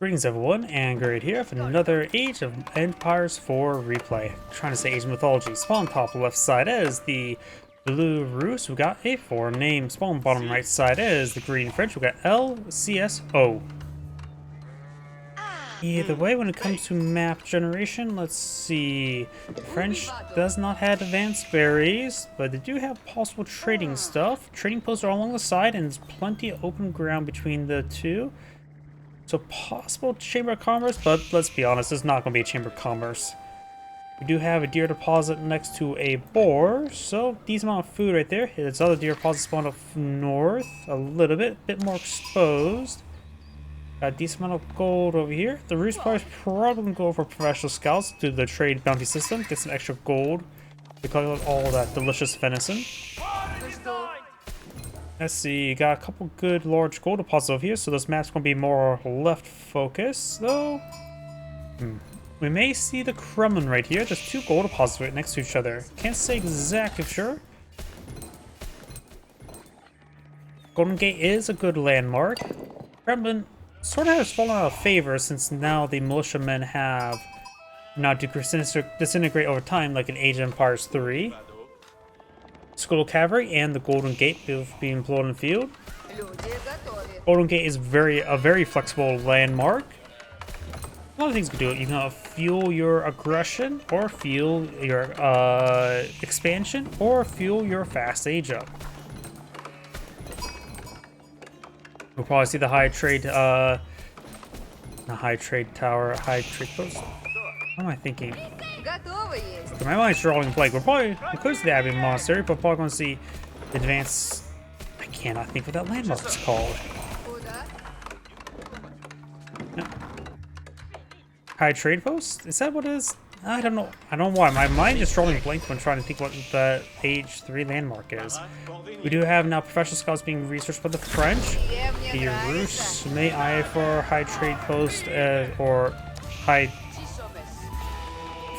Greetings everyone, and Great here for another Age of Empires 4 replay. Trying to say Age of Mythology. Spawn top left side is the blue Rus, we got a foreign name. Spawn bottom right side is the green French, we got EL.CsOH. Either way, when it comes to map generation, let's see. French does not have advanced berries, but they do have possible trading stuff. Trading posts are all along the side, and there's plenty of open ground between the two. So possible Chamber of Commerce, but let's be honest, it's not going to be a Chamber of Commerce. We do have a deer deposit next to a boar, so decent amount of food right there. There's other deer deposits spawned up north, a little bit more exposed. Got a decent amount of gold over here. The Roost players probably going to go for professional scouts to the trade bounty system, get some extra gold because of all that delicious venison. Let's see, you got a couple good large gold deposits over here, so this map's going to be more left focused, though. We may see the Kremlin right here. There's two gold deposits right next to each other. Can't say exactly for sure. Golden Gate is a good landmark. Kremlin sort of has fallen out of favor since now the militiamen have now disintegrate over time like in Age of Empires 3. Skull Cavalry and the Golden Gate both being blown in the field. Golden Gate is a very flexible landmark. A lot of things you can do. You can fuel your aggression, or fuel your expansion, or fuel your fast age up. We'll probably see the high trade, not high trade tower, high trade post. What am I thinking? My mind's drawing blank. We could see the Abbey Monastery, but probably going to see advanced. I cannot think what that landmark is called. No. High trade post? Is that what it is? I don't know. I don't know why. My mind is drawing blank when trying to think what the Age 3 landmark is. We do have now professional scouts being researched by the French. The Rus may eye for high trade post or high.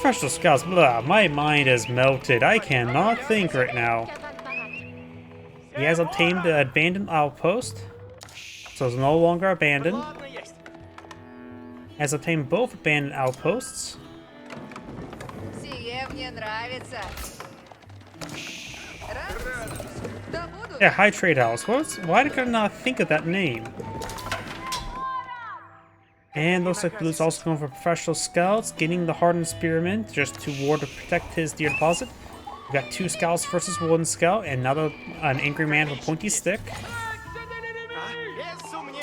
Professional scouts, blah, my mind is melted. I cannot think right now. He has obtained the abandoned outpost, so it's no longer abandoned. Has obtained both abandoned outposts. Yeah, High Trade House. Why did I not think of that name? And looks like Blue's also going for professional scouts, getting the hardened spearman just to ward to protect his deer deposit. We got two scouts versus one scout, and now an angry man with a pointy stick.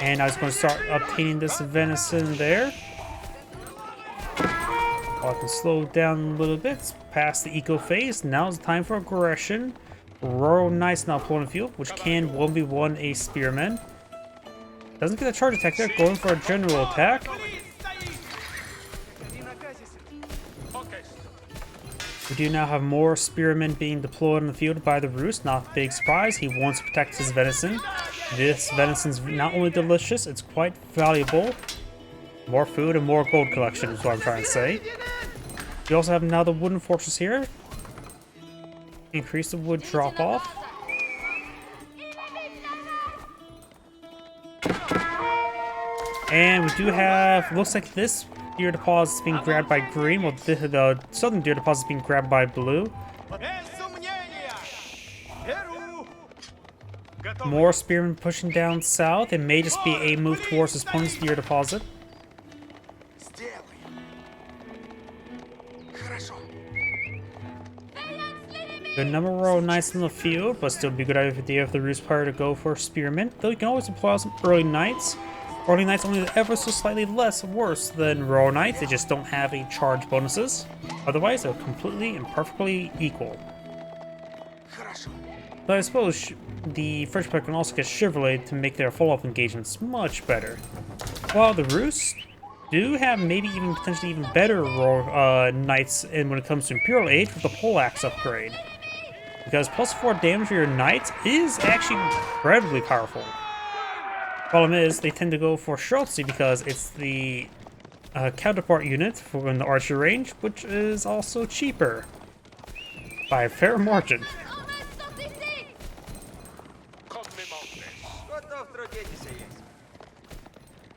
And I was going to start obtaining this venison there. I can slow down a little bit past the eco phase. Now it's time for aggression. Royal Knights now pulling the field, which can 1v1 a spearman. Doesn't get a charge attack there, going for a general attack. We do now have more spearmen being deployed in the field by the Roost. Not a big surprise. He wants to protect his venison. This venison's not only delicious, it's quite valuable. More food and more gold collection is what I'm trying to say. We also have now the wooden fortress here. Increase the wood drop off. And we do have, looks like this deer deposit is being grabbed by green, while the southern deer deposit is being grabbed by blue. More spearmen pushing down south. It may just be a move towards his opponent's deer deposit. Good number of Royal Knights in the field, but still be a good idea if the Roost player to go for spearmen. Though you can always deploy some early Knights. Early Knights only ever so slightly worse than Royal Knights. They just don't have any charge bonuses. Otherwise, they're completely and perfectly equal. But I suppose the French player can also get Chevrolet to make their follow-up engagements much better. While the Roost do have maybe even potentially even better Knights when it comes to Imperial Age with the Poleaxe upgrade. Because +4 damage for your Knights is actually incredibly powerful. Problem is, they tend to go for Schultze because it's the counterpart unit for in the archer range, which is also cheaper by a fair margin.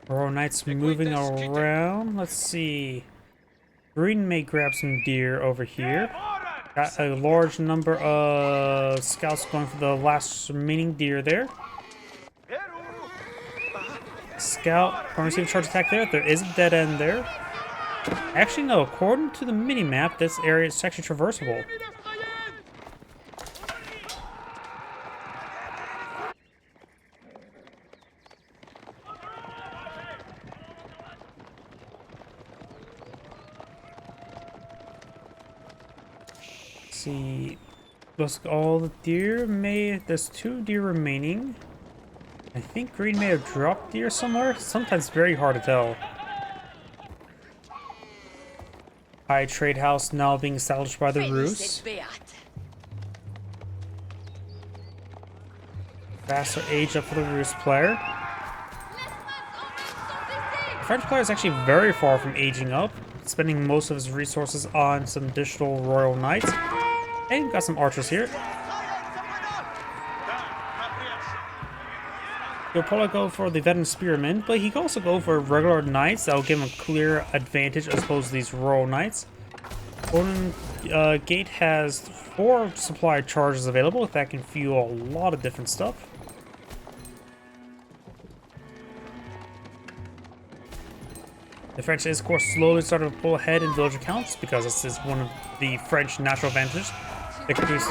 Royal Knights moving around. Let's see. Green may grab some deer over here. Got a large number of scouts going for the last remaining deer there. Scout, going to receive a charge attack there. There is a dead end there. Actually, no. According to the mini-map, this area is actually traversable. See, looks like all the deer there's 2 deer remaining. I think green may have dropped deer somewhere. Sometimes very hard to tell. High trade house now being established by the Rus. Faster age up for the Rus player. The French player is actually very far from aging up, spending most of his resources on some additional Royal Knights. And got some archers here. He'll probably go for the veteran spearmen, but he can also go for regular knights. That'll give him a clear advantage as opposed to these Royal Knights. Golden Gate has 4 supply charges available that can fuel a lot of different stuff. The French is, of course, slowly starting to pull ahead in villager counts because this is one of the French natural advantages. They can produce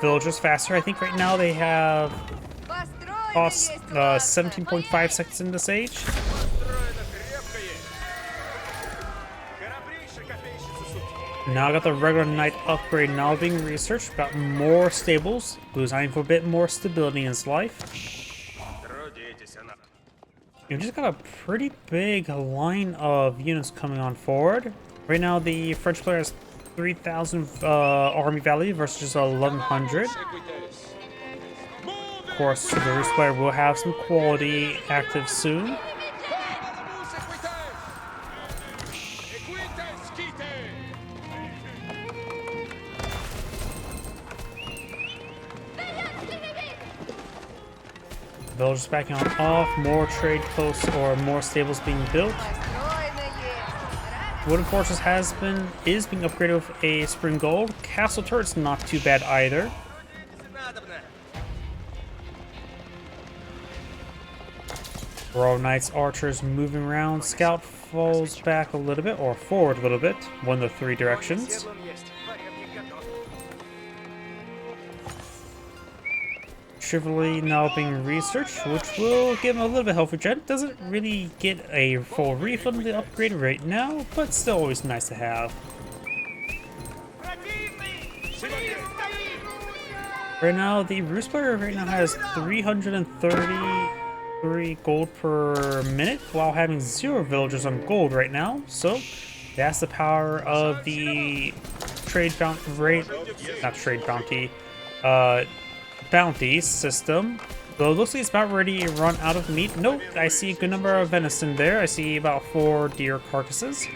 villagers faster. I think right now they have cost 17.5 seconds in this age. Now I got the regular knight upgrade now being researched. Got more stables. Blue's eyeing for a bit more stability in his life. You just got a pretty big line of units coming on forward. Right now the French player has 3,000 army value versus just 1,100. Of course, the Rus player will have some quality active soon. Villagers backing on off, more trade posts or more stables being built. Wooden Fortress is being upgraded with a spring gold. Castle turret's not too bad either. Royal Knights, archers moving around. Scout falls back a little bit, or forward a little bit, one of the 3 directions. Chivalry now being researched, which will give him a little bit of health regen. Doesn't really get a full refund of the upgrade right now, but still always nice to have. Right now, the Rus player right now has 333 gold per minute, while having 0 villagers on gold right now. So that's the power of the bounty system. Though it looks like it's about ready to run out of meat. Nope, I see a good number of venison there. I see about 4 deer carcasses.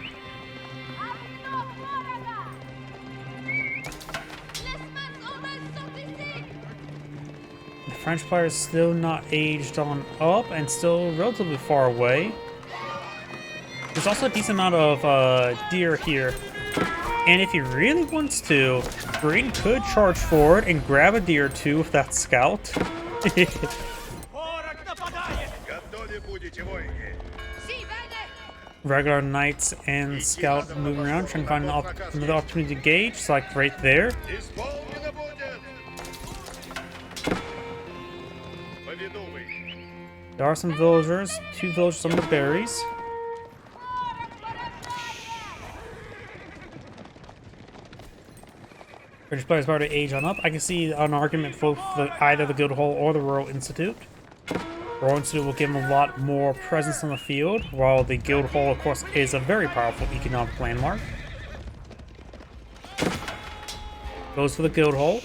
The French player is still not aged on up and still relatively far away. There's also a decent amount of deer here. And if he really wants to, Green could charge forward and grab a deer or 2 with that scout. Regular knights and scout moving around, trying to find another opportunity to gauge, like right there. There are some villagers, 2 villagers on the berries. British players about to age on up. I can see an argument for either the Guildhall or the Royal Institute. Royal Institute will give them a lot more presence on the field, while the Guildhall, of course, is a very powerful economic landmark. Goes for the Guildhall.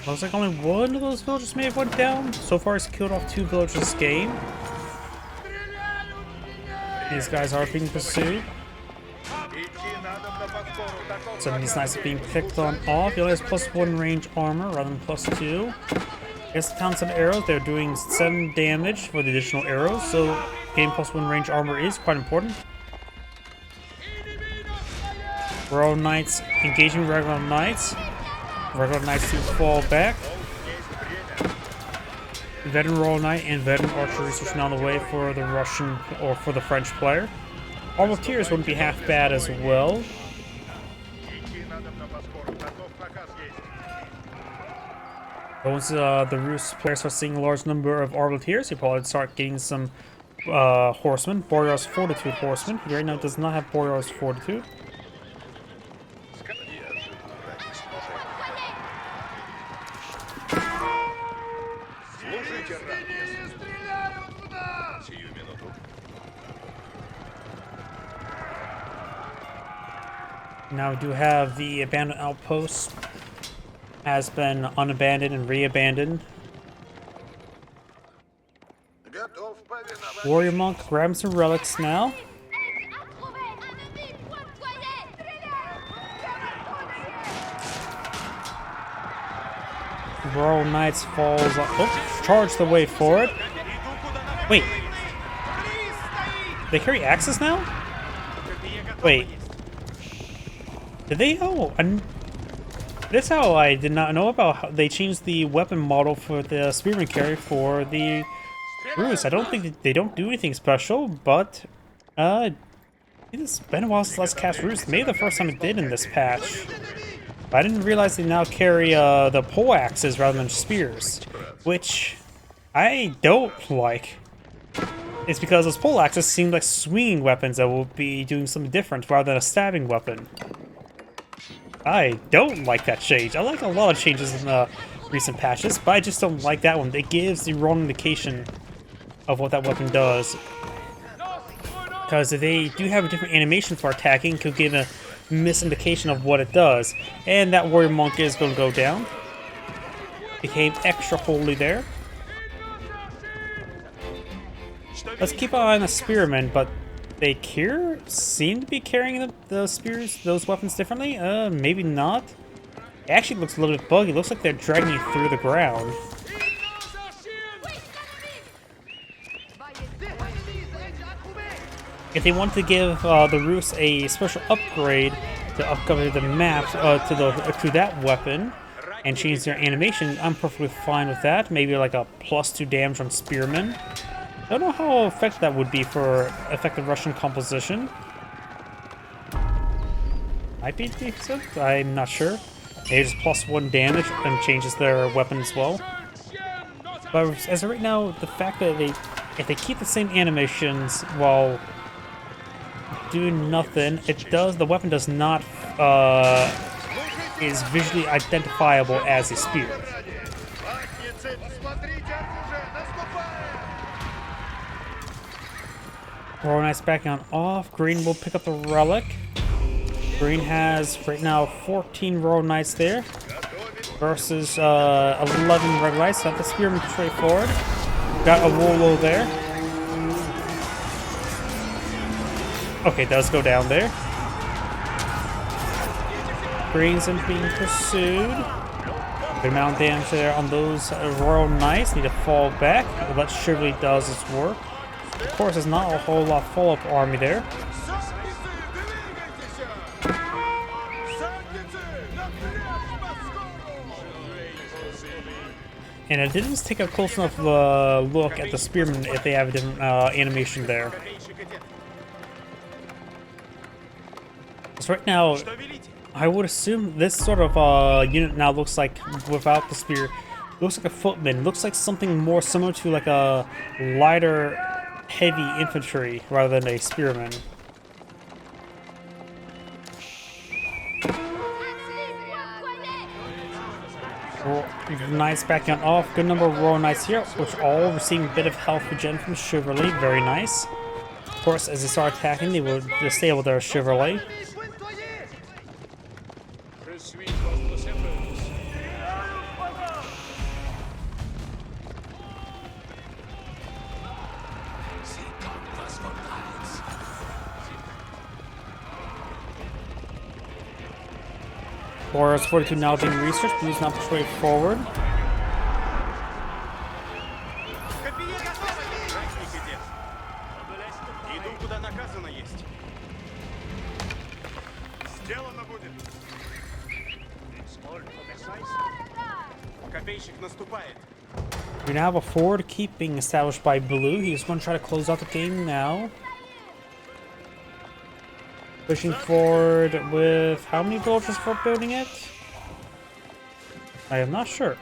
Looks like only one of those villagers may have went down. So far, he's killed off 2 villagers this game. These guys are being pursued. Some of these knights are being picked on off. He only has +1 range armor rather than +2. Guess the counts of arrows, they're doing 7 damage for the additional arrows, so getting +1 range armor is quite important. Royal Knights engaging regular Knights. Regular Knights to fall back. Veteran Royal Knight and Veteran Archery switching on the way for the Russian or for the French player. Armor-Tears wouldn't be half bad as well. Once the Rus player starts seeing a large number of Arbaletiers, he'll probably start getting some horsemen. Boreas Fortitude horsemen. He right now does not have Boreas Fortitude. Now we do have the abandoned outpost has been unabandoned and re-abandoned. Warrior Monk grabs some relics now. Royal Knights falls up. Oh, charge the way forward. Wait. They carry axes now? Wait. Did they? Oh, that's how I did not know about how they changed the weapon model for the Spearman carry for the Rus. I don't think they don't do anything special, but it's been a while since last cast Rus. Maybe the first time it did in this patch. But I didn't realize they now carry the pole axes rather than spears, which I don't like. It's because those pole axes seem like swinging weapons that will be doing something different rather than a stabbing weapon. I don't like that change. I like a lot of changes in the recent patches, but I just don't like that one. It gives the wrong indication of what that weapon does. Because if they do have a different animation for attacking, it could give a misindication of what it does. And that Warrior Monk is going to go down. Became extra holy there. Let's keep an eye on the Spearmen, but they seem to be carrying the spears, those weapons differently? Maybe not. It actually looks a little bit buggy. It looks like they're dragging it through the ground. If they want to give the Rus a special upgrade to upgrade the map to that weapon and change their animation, I'm perfectly fine with that. Maybe like a +2 damage on Spearmen. I don't know how effective that would be for effective Russian composition. Might be decent, I'm not sure. Maybe just +1 damage and changes their weapon as well. But as of right now, the fact that if they keep the same animations while doing nothing, the weapon does not is visually identifiable as a spear. Royal Knights backing on off. Green will pick up the relic. Green has right now 14 Royal Knights there versus 11 Red Knights. So the Spearman straight forward. Got a Warlow there. Okay, does go down there. Green's being pursued. Good amount of damage there on those Royal Knights. Need to fall back. But Chivalry does its work. Of course, there's not a whole lot of follow-up army there. And I didn't take a close enough look at the Spearmen if they have a different animation there. So right now, I would assume this sort of unit now looks like, without the spear, looks like a footman. Looks like something more similar to like a lighter, heavy infantry rather than a spearman. Knights backing off. Good number of Royal Knights here, which all receiving a bit of health regen from Chivalry. Very nice. Of course, as they start attacking, they will stay with their Chivalry. Warriors 42 now being researched. Blue's not pushed way forward. We now have a forward keep being established by Blue. He's going to try to close out the game now. Pushing forward with how many villagers for building it? I am not sure.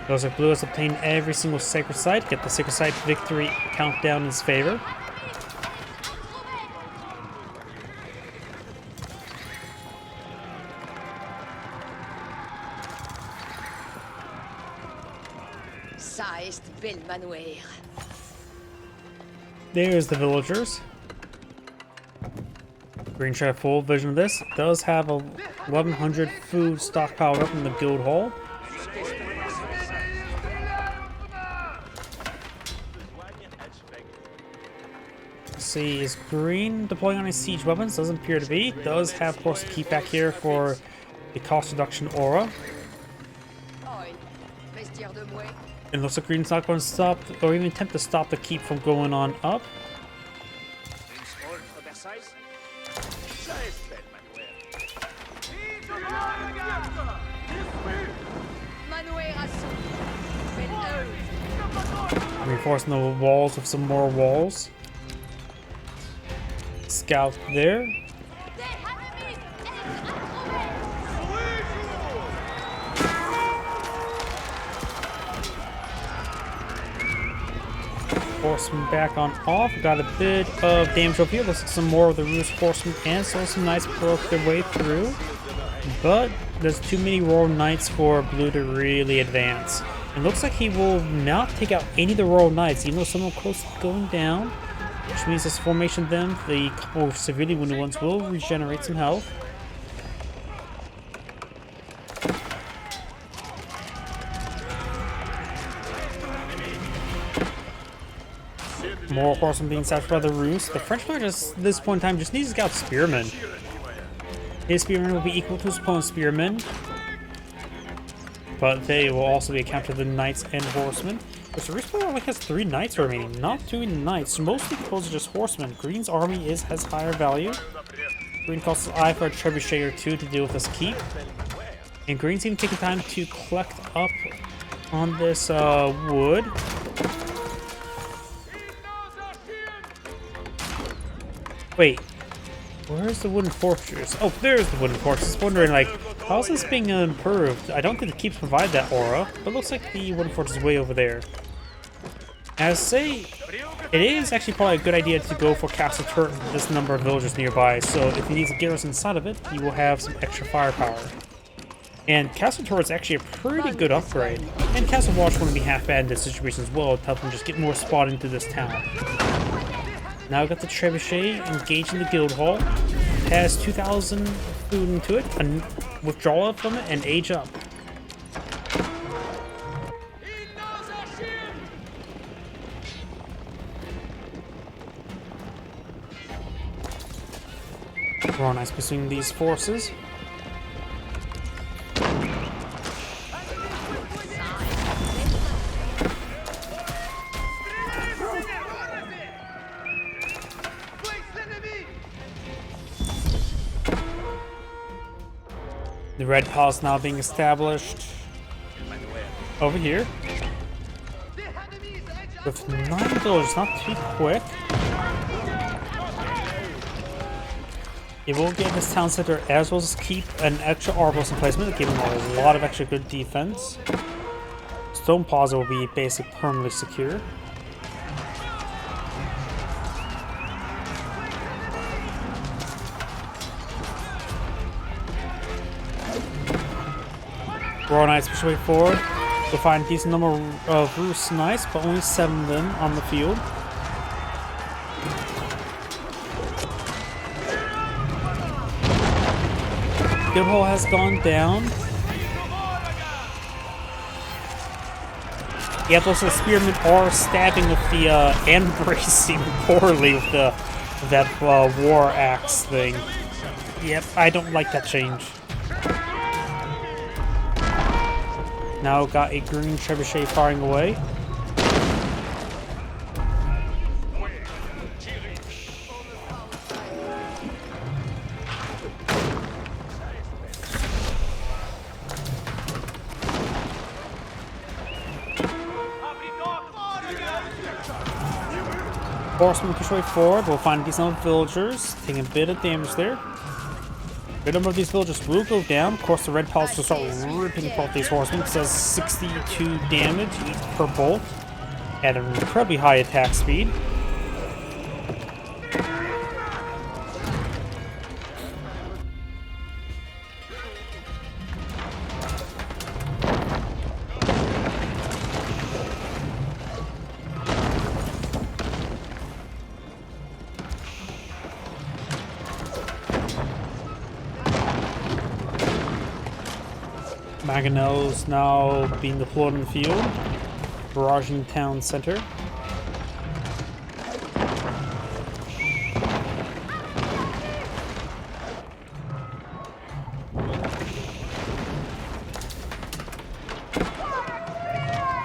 Looks like Blue has obtained every single sacred site. Get the sacred site victory countdown in his favor. There's the villagers. Green should have full vision of this. Does have a 1100 food stockpiled up in the guild hall. Let's see, is Green deploying on his siege weapons? Doesn't appear to be. Does have, of course, a keep back here for the cost reduction aura. It looks like Green's not going to stop, or even attempt to stop the keep from going on up. Reinforcing the walls with some more walls. Scout there. Horseman back on off. Got a bit of damage over here. Looks like some more of the Roost Horsemen and so some knights broke their way through. But there's too many Royal Knights for Blue to really advance. It looks like he will not take out any of the Royal Knights, even though some are close to going down. Which means this formation then, the couple of severely wounded ones will regenerate some health. More horsemen being sacked by the Roost. The French player just, at this point in time, just needs to scout Spearmen. His Spearmen will be equal to his opponent's Spearmen. But they will also be accounted the Knights and Horsemen. But the Roost player only has 3 Knights remaining, not 2 Knights. Mostly composed of just Horsemen. Green's army has higher value. Green costs his eye for a trebuchet or 2 to deal with this keep. And Green's even taking time to collect up on this wood. Wait, where's the wooden fortress? Oh, there's the wooden fortress. Wondering, like, how's this being improved? I don't think the keeps provide that aura, but it looks like the wooden fortress is way over there. As I say, it is actually probably a good idea to go for castle turret with this number of villagers nearby, so if he needs a garrison inside of it, he will have some extra firepower. And castle turret's actually a pretty good upgrade. And castle watch wouldn't be half bad in this situation as well to help him just get more spot into this town. Now we've got the trebuchet engaged in the guild hall. Has 2,000 food into it, and withdrawal from it, and age up. Royal Knights pursuing these forces. The red palace now being established over here. With 9 villagers, not too quick. It will get this town center as well as keep an extra arbos emplacement, giving them a lot of extra good defense. Stone Plaza will be basically permanently secure. Royal Knights push way forward. We'll find a decent number of Roost Knights, but only 7 of them on the field. Guildhall has gone down. Yeah, those spearmen are stabbing with the and bracing poorly with the that war axe thing. Yep, I don't like that change. Now got a green trebuchet firing away. Horsemen push way forward. We'll find these number of villagers, taking a bit of damage there. A good number of these villagers will go down. Of course, the red palace will start ripping apart these horsemen because it does 62 damage each per bolt at an incredibly high attack speed. Mangonels now being deployed in the field, barraging town center.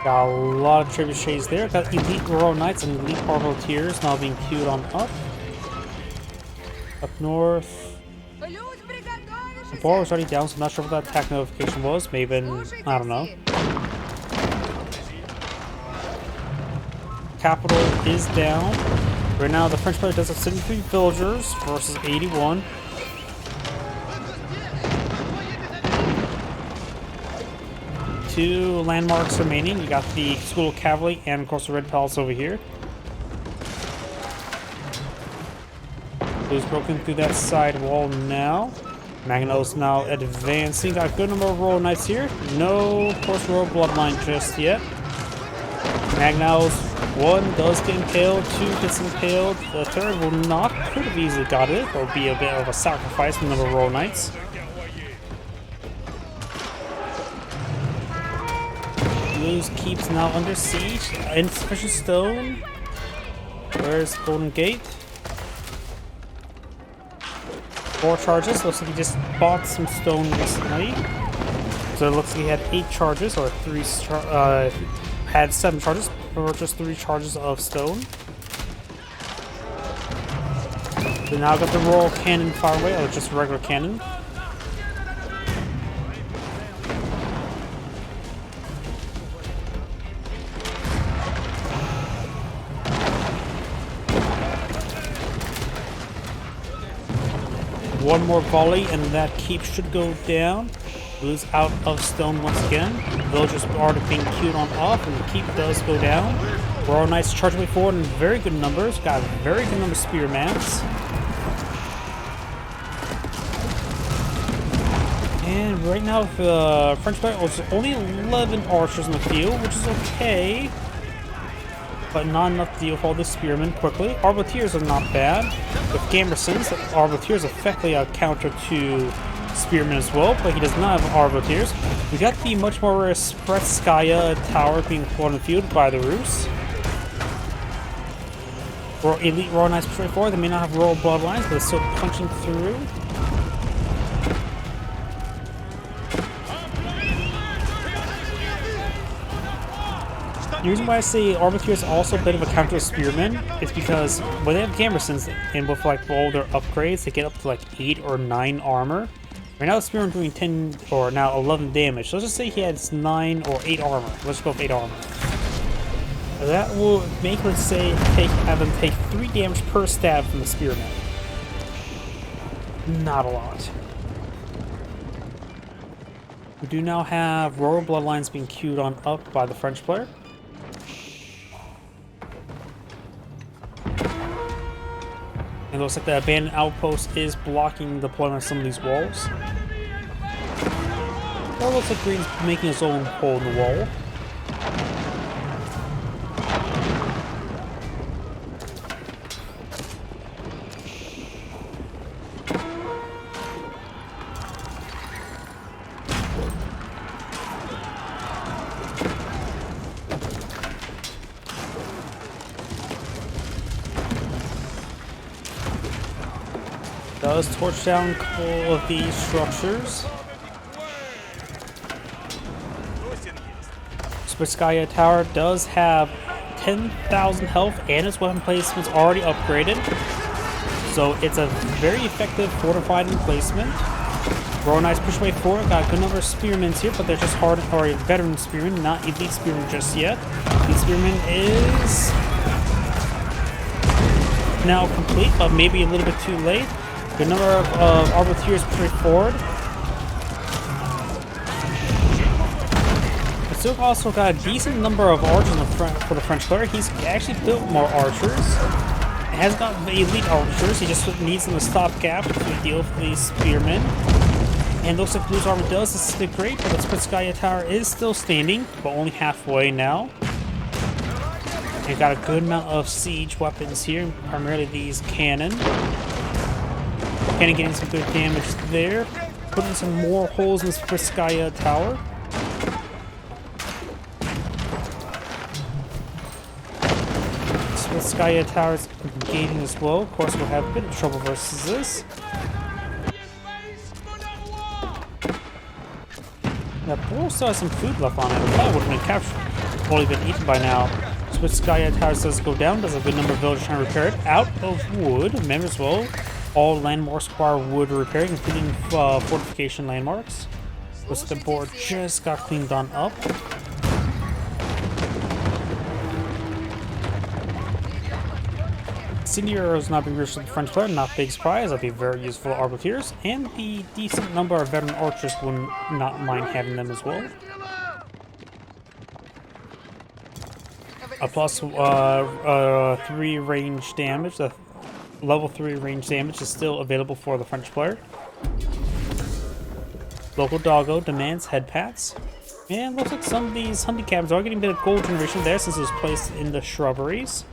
Got a lot of trebuchets there. Got elite Royal Knights and elite Arbaletiers now being queued on up. Up north. The bar was already down, so I'm not sure what that attack notification was. Maybe, I don't know. Capital is down. Right now, the French player does have 73 villagers versus 81. Two landmarks remaining. You got the School of Cavalry and, of course, the Red Palace over here. Who's broken through that side wall now? Magno's now advancing. Got a good number of Royal Knights here. No, of course, Royal Bloodline just yet. Magno's one does get impaled, two gets impaled. The third will not. Could have easily got it. Or be a bit of a sacrifice from the number of Royal Knights. Blues keeps now under siege. Insufficient stone. Where's Golden Gate? 4 charges. Looks like he just bought some stone recently. So it looks like he had 8 charges, or had 7 charges, or just 3 charges of stone. So now got the Royal Cannon fire away, or just regular cannon. One more volley, and that keep should go down. Blue's out of stone once again. Villagers are being queued on off, and the keep does go down. Royal Knights charging way forward in very good numbers. Got a very good number of spearmans. And right now, the French player has only 11 archers in the field, which is okay, but not enough to deal with all the spearmen quickly. Arbaletiers are not bad. With Gambersons, the Arbaletiers effectively a counter to spearmen as well, but he does not have Arbaletiers. We got the much more rare Spretskaya tower being deployed in the field by the Rus. Elite Royal Knights push forward. They may not have Royal Bloodlines, but they're still punching through. The reason why I say Arbaletier is also a bit of a counter to Spearmen is because when they have Gambersons and with like all their upgrades, they get up to like 8 or 9 armor. Right now the Spearman doing 10 or now 11 damage. So let's just say he has 9 or 8 armor. Let's go with 8 armor. That will make, let's say, have them take 3 damage per stab from the Spearman. Not a lot. We do now have Royal Bloodlines being queued on up by the French player. It looks like the abandoned outpost is blocking the deployment of some of these walls. Well, it looks like Green's making his own hole in the wall. Does torch down a couple of these structures. Spitskaya Tower does have 10,000 health and its weapon placement's already upgraded. So it's a very effective fortified emplacement. Royal Knights push way forward. Got a good number of spearmen here, but they're just hard or veteran spearmen, not elite spearmen just yet. Elite spearmen is now complete, but maybe a little bit too late. Good number of arbaletiers push forward. But still also got a decent number of archers in the front for the French player. He's actually built more archers. It has got the elite archers. He just needs them to stopgap to deal with these spearmen. And looks like Blue's armor does stick great, but the Spitskaya Tower is still standing, but only halfway now. And got a good amount of siege weapons here, primarily these cannon. Cannon getting some good damage there. Putting some more holes in the Spitskaya Tower. Spitskaya Tower is engaging as well. Of course, we'll have a bit of trouble versus this. That bull still has some food left on it. It probably would have been captured. Probably been eaten by now. Spitskaya Tower does go down. Does a good number of villagers trying to repair it. Out of wood. Remember as well, all landmarks require wood repairing, including fortification landmarks. The board just got cleaned on up. Incendiary arrows not being reached with the French player, not big surprise. That'd be very useful arbaletiers, and the decent number of veteran archers would not mind having them as well. A plus 3 range damage. The level 3 range damage is still available for the French player. Local doggo demands head pats. And looks like some of these hunting cabins are getting a bit of gold generation there since it was placed in the shrubberies.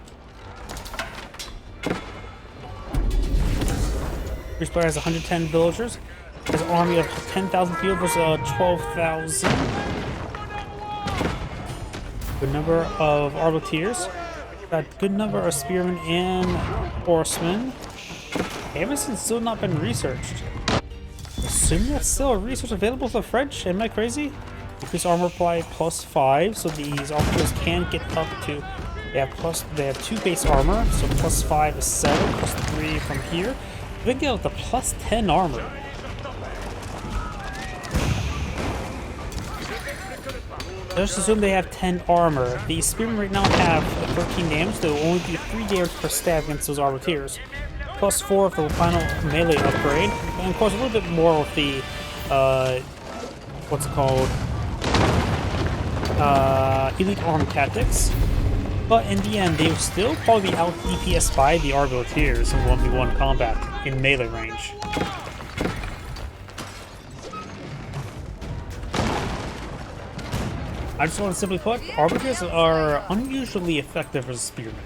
Each player has 110 villagers. His army of 10,000 people versus 12,000. Good number of arbaletiers. Got good number of spearmen and horsemen. Amazon's still not been researched. Assuming that's still a research available for the French. Am I crazy? Increase armor apply +5, so these arbaletiers can get up to. They have 2 base armor, so +5 is 7, +3 from here. They can get up to +10 armor. Let's assume they have 10 armor. The spearmen right now have 13 damage. They will only do 3 damage per stab against those arbaletiers. +4 for the final melee upgrade. And of course a little bit more with the, what's it called? Elite armor tactics. But in the end, they will still probably be out DPS by the arbaletiers in 1v1 combat in melee range. I just want to simply put, arbaletiers are unusually effective as spearmen.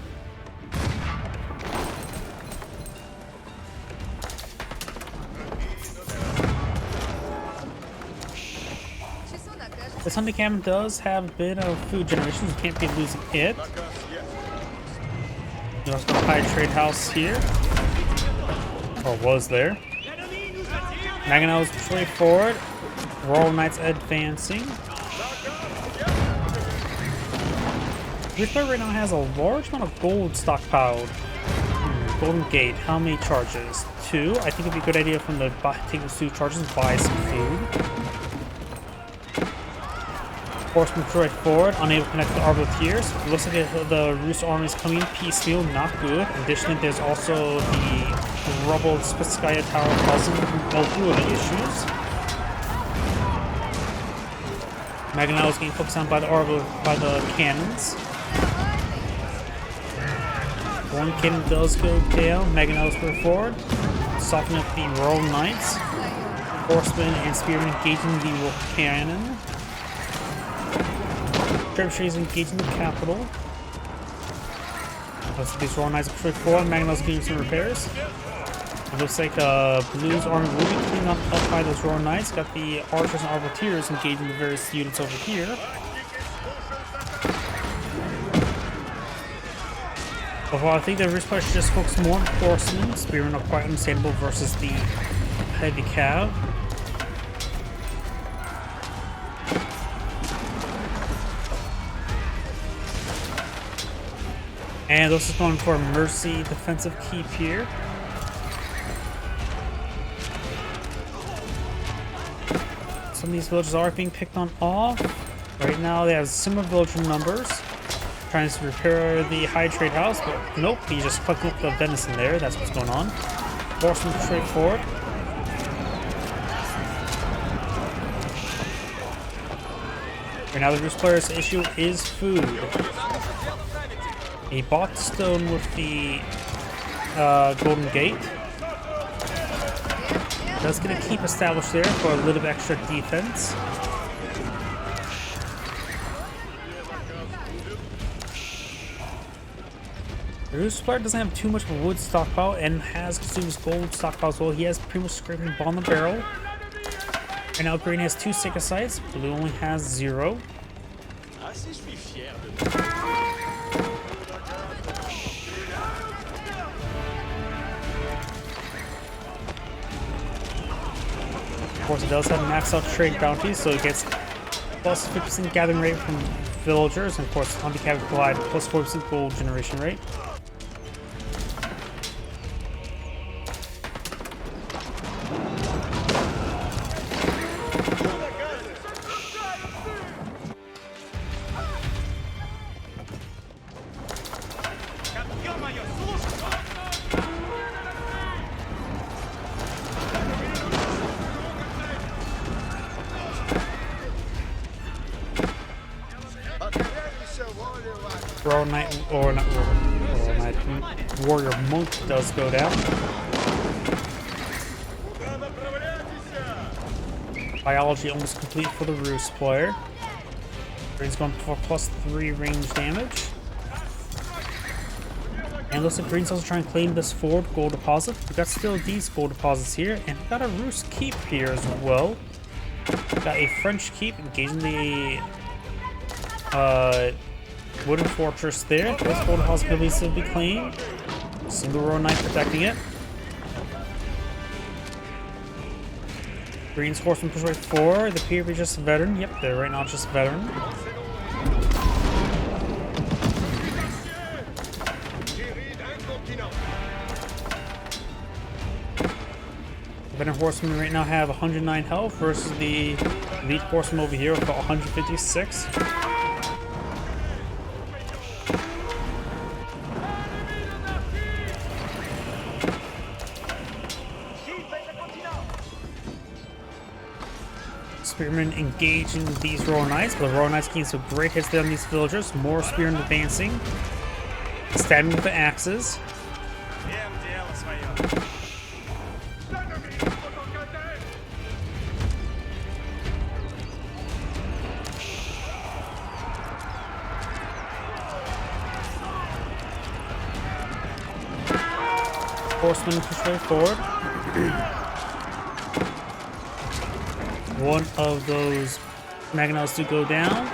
This hunting cabin does have a bit of food generation, so you can't be losing it. There's also a high trade house here. Or was there. Maganel's way forward. Royal Knights advancing. This player right now has a large amount of gold stockpiled. Golden Gate, how many charges? 2. I think it'd be a good idea from the take those 2 charges and buy some food. Horseman right forward, unable to connect the arbaletiers. It looks like the Rus army is coming in piecemeal, not good. Additionally, there's also the rubble Spitskaya Tower causing multiple of the issues. Maganel is getting focused on by the cannons. One cannon does go down. Maganel is forward, softening up the Royal Knights. Horsemen and spearmen engaging the cannon. Trebuchet is engaging the capital. Let's see these Royal Knights push forward. Maganel's getting some repairs. It looks like Blue's army will be cleaned up by those Royal Knights. Got the archers and arbaletiers engaging the various units over here. Overall, I think the Roost player should just focus more on horsemen. Spearmen are quite understandable versus the heavy cav. And this is going for a Mercy defensive keep here. Some of these villages are being picked on off. Right now they have similar villager numbers. Trying to repair the high trade house, but nope, he's just collecting up the venison there. That's what's going on. Forcing him straight forward. Right now the Roost player's issue is food. He bought stone with the Golden Gate. That's going to keep established there for a little bit extra defense. The Roost player doesn't have too much of a wood stockpile and has consumed his gold stockpile as well. He has pretty much scraping ball on the barrel. Right now green has 2 Sika sites, blue only has 0. Of course, it does have max out trade bounties, so it gets plus 50% gathering rate from villagers, and of course, handicap glide plus 4% gold generation rate. Warrior Monk does go down. Biology almost complete for the Roost player. Green's going for plus 3 range damage. And looks like Green's also trying to claim this forward gold deposit. We got still these gold deposits here, and we got a Roost keep here as well. We got a French keep engaging the wooden fortress there. This gold deposit can still be claimed. Single row knight protecting it. Green's horseman push right forward. The appear to be just a veteran. Yep, they're right now just veteran. The veteran horsemen right now have 109 health versus the elite horseman over here with about 156. Spearmen engaging these Royal Knights, but the Royal Knights getting some great hits there on these villagers. More Spearmen advancing, stabbing with the axes. Horsemen push way forward. One of those mangonels do go down.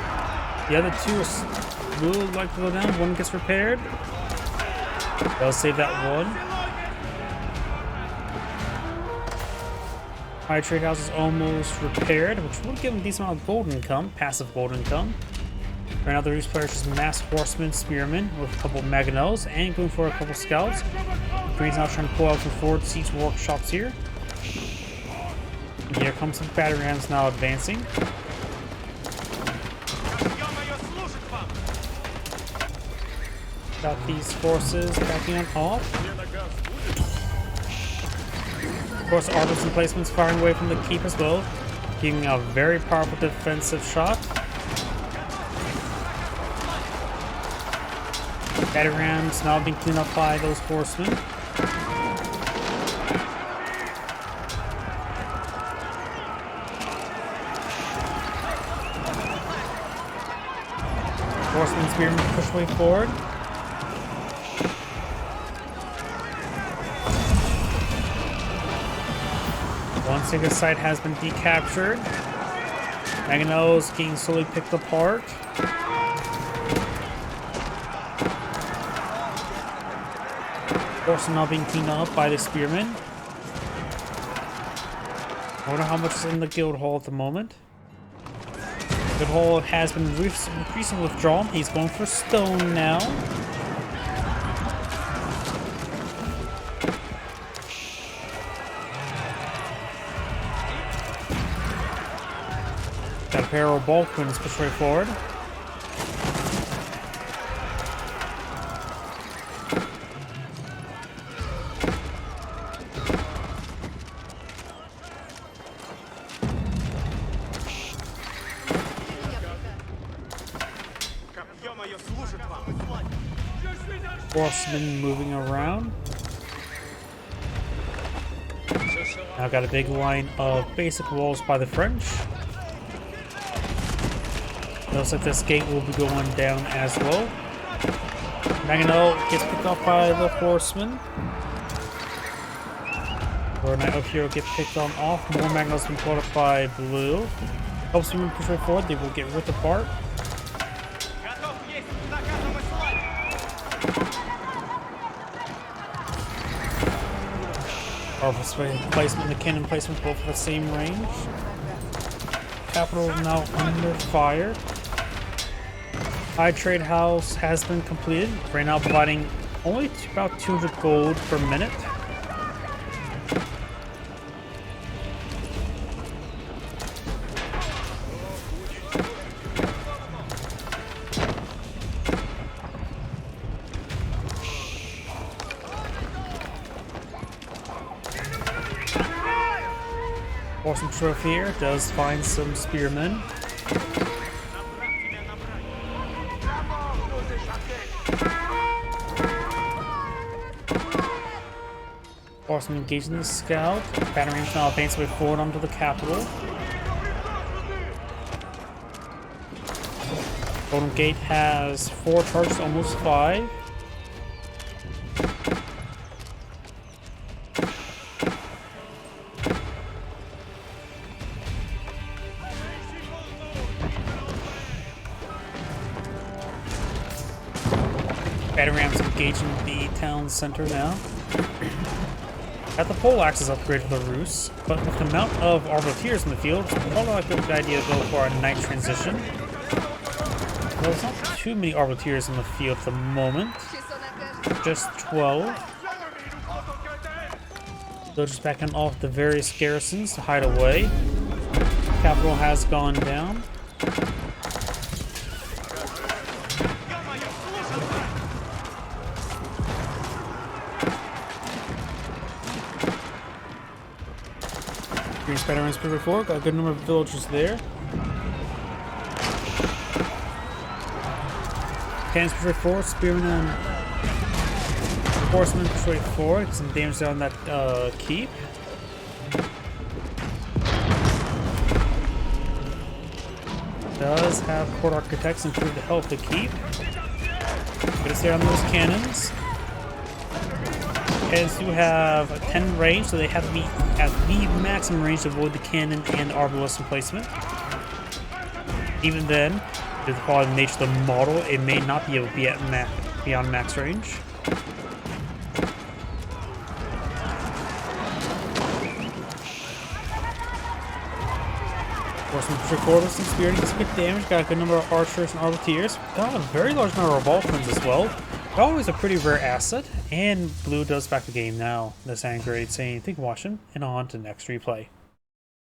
The other two will like to go down. One gets repaired. They'll save that one. High trade house is almost repaired, which will give them a decent amount of gold income, passive gold income. Right now the Roost player is just mass horsemen, spearmen with a couple mangonels and going for a couple scouts. Green's now trying to pull out some forward siege workshops here. Here comes some battery rams now advancing. Got these forces backing on off. Of course, Artisan placements firing away from the keep as well, giving a very powerful defensive shot. Battery rams now being cleaned up by those horsemen. Horsemen spearmen push way forward. One single site has been decaptured. Mangonels getting slowly picked apart. Horsemen now being cleaned up by the spearmen. I wonder how much is in the guild hall at the moment. Guild hall has been increasing withdrawal. He's going for stone now. Got a pair of Balkans push right forward. Horsemen moving around. Now got a big line of basic walls by the French. Looks like this gate will be going down as well. Maginot gets picked off by the horsemen. Lord Knight of Hero gets picked on off. More Maginots been caught up by blue. Helps them push right forward. They will get ripped apart. Powerful placement, the cannon placement, both for the same range. Capital now under fire. High Trade House has been completed. Right now providing only about 200 gold per minute. Awesome trophy here. Does find some spearmen. Awesome engaging the scout. Battery rams now advance way forward onto the capital. Golden Gate has 4 charges, almost 5. Battery rams engaging the town center now. Got the pole axes upgraded to the Roos, but with the amount of Arbaletiers in the field, it's probably a good idea to go for a night transition. Well, there's not too many Arbaletiers in the field at the moment. Just 12. They're just backing off the various garrisons to hide away. Capital has gone down. Green Spider-Man's pretty forward. Got a good number of villagers there. Cannons push right forward. Spearmen and horsemen push right forward. Get some damage down that keep. Does have port architects improve the health of the keep. Get us there on those cannons. Cannons do have a 10 range, so they have to be at the maximum range to avoid the cannon and the arbalist emplacement. Even then, due to the quality of nature of the model, it may not be able to be at beyond max range. Horsemen push forward with some spear, gets good damage, got a good number of archers and arbaletiers. Got a very large number of Balkans as well. Always a pretty rare asset, and blue does back the game now. This Angry saying thank you for watching, and on to the next replay.